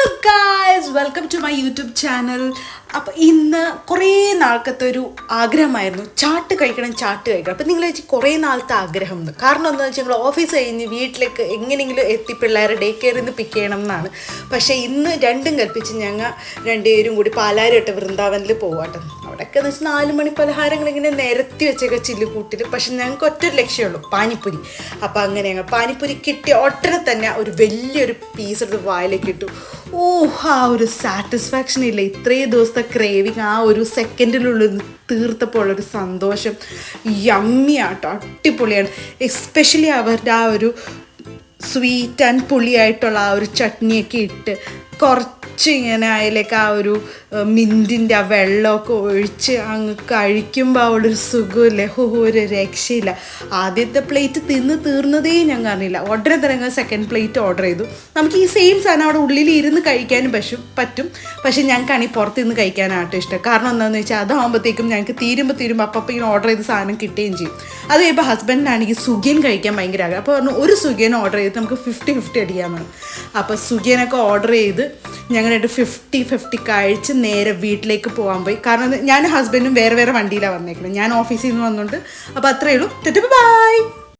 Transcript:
Hello guys, welcome to my YouTube channel. അപ്പോൾ ഇന്ന് കുറേ നാൾക്കത്തെ ഒരു ആഗ്രഹമായിരുന്നു ചാട്ട് കഴിക്കണം. അപ്പോൾ നിങ്ങൾ വെച്ച് കുറേ നാളത്തെ ആഗ്രഹം എന്ന്. കാരണം എന്താണെന്ന് വെച്ചാൽ നമ്മൾ ഓഫീസ് കഴിഞ്ഞ് വീട്ടിലേക്ക് എങ്ങനെയെങ്കിലും എത്തി പിള്ളേരെ ഡേ കെയറിൽ നിന്ന് പിക്ക് ചെയ്യണം എന്നാണ്. പക്ഷേ ഇന്ന് രണ്ടും കൽപ്പിച്ച് ഞങ്ങൾ രണ്ടുപേരും കൂടി പാലാരിട്ട് വൃന്ദാവനിൽ പോവാട്ടോ. അവിടെയൊക്കെ എന്ന് വെച്ചാൽ 4 മണി പലഹാരങ്ങൾ ഇങ്ങനെ നിരത്തി വെച്ചൊക്കെ ചില്ലുകൂട്ടിൽ. പക്ഷെ ഞങ്ങൾക്ക് ഒറ്റൊരു ലക്ഷ്യമുള്ളൂ, പാനിപ്പൂരി. അപ്പോൾ അങ്ങനെ ഞങ്ങൾ പാനിപ്പൂരി കിട്ടിയ ഉടനെ തന്നെ ഒരു വലിയൊരു പീസ് എടുത്ത് വായിലേക്ക് ഇട്ടു. ആ ഒരു സാറ്റിസ്ഫാക്ഷൻ ഇല്ല, ഇത്രയും ദിവസത്തെ ക്രേവിങ് ആ ഒരു സെക്കൻഡിലുള്ളിൽ തീർത്തപ്പോൾ ഉള്ളൊരു സന്തോഷം യമ്മിയാട്ടോ, അടിപൊളിയാണ്. എസ്പെഷ്യലി അവരുടെ ആ ഒരു സ്വീറ്റ് ആൻഡ് പുളിയായിട്ടുള്ള ആ ഒരു ചട്നിയൊക്കെ ഇട്ട് കുറച്ച് ഇങ്ങനെ അതിലേക്ക് ആ ഒരു മിൻറ്റിൻ്റെ ആ വെള്ളമൊക്കെ ഒഴിച്ച് അങ്ങ് കഴിക്കുമ്പോൾ അവിടെ ഒരു സുഖമില്ലേ, ഒരു രക്ഷയില്ല. ആദ്യത്തെ പ്ലേറ്റ് തിന്ന് തീർന്നതേ ഞങ്ങൾ അറിയില്ല. ഉടനെ തന്നെ ഞങ്ങൾ സെക്കൻഡ് പ്ലേറ്റ് ഓർഡർ ചെയ്തു. നമുക്ക് ഈ സെയിം സാധനം അവിടെ ഉള്ളിൽ ഇരുന്ന് കഴിക്കാനും പറ്റും. പക്ഷേ ഞങ്ങൾക്കാണെങ്കിൽ പുറത്ത് നിന്ന് കഴിക്കാനായിട്ട് ഇഷ്ടം. കാരണം എന്താണെന്ന് വെച്ചാൽ അതാകുമ്പോഴത്തേക്കും ഞങ്ങൾക്ക് തീരുമ്പോൾ അപ്പം ഇങ്ങനെ ഓർഡർ ചെയ്ത് സാധനം കിട്ടുകയും ചെയ്യും. അത് കഴിയുമ്പോൾ ഹസ്ബൻഡിനാണെങ്കിൽ സുഖിയൻ കഴിക്കാൻ ഭയങ്കര ആഗ്രഹം. അപ്പോൾ പറഞ്ഞു ഒരു സുഖിയൻ ഓർഡർ ചെയ്ത് നമുക്ക് 50-50 അടിക്കാമെന്നാണ്. അപ്പോൾ സുഖിയനൊക്കെ ഓർഡർ ചെയ്ത് ഞങ്ങളായിട്ട് 50-50 കഴിച്ച് നേരെ വീട്ടിലേക്ക് പോകാൻ പോയി. കാരണം ഞാൻ ഹസ്ബൻഡും വേറെ വണ്ടിയിലാണ് വന്നേക്കുന്നത്. ഞാൻ ഓഫീസിൽ നിന്ന് വന്നുകൊണ്ട്. അപ്പോൾ അത്രയേ ഉള്ളൂ. ബൈ.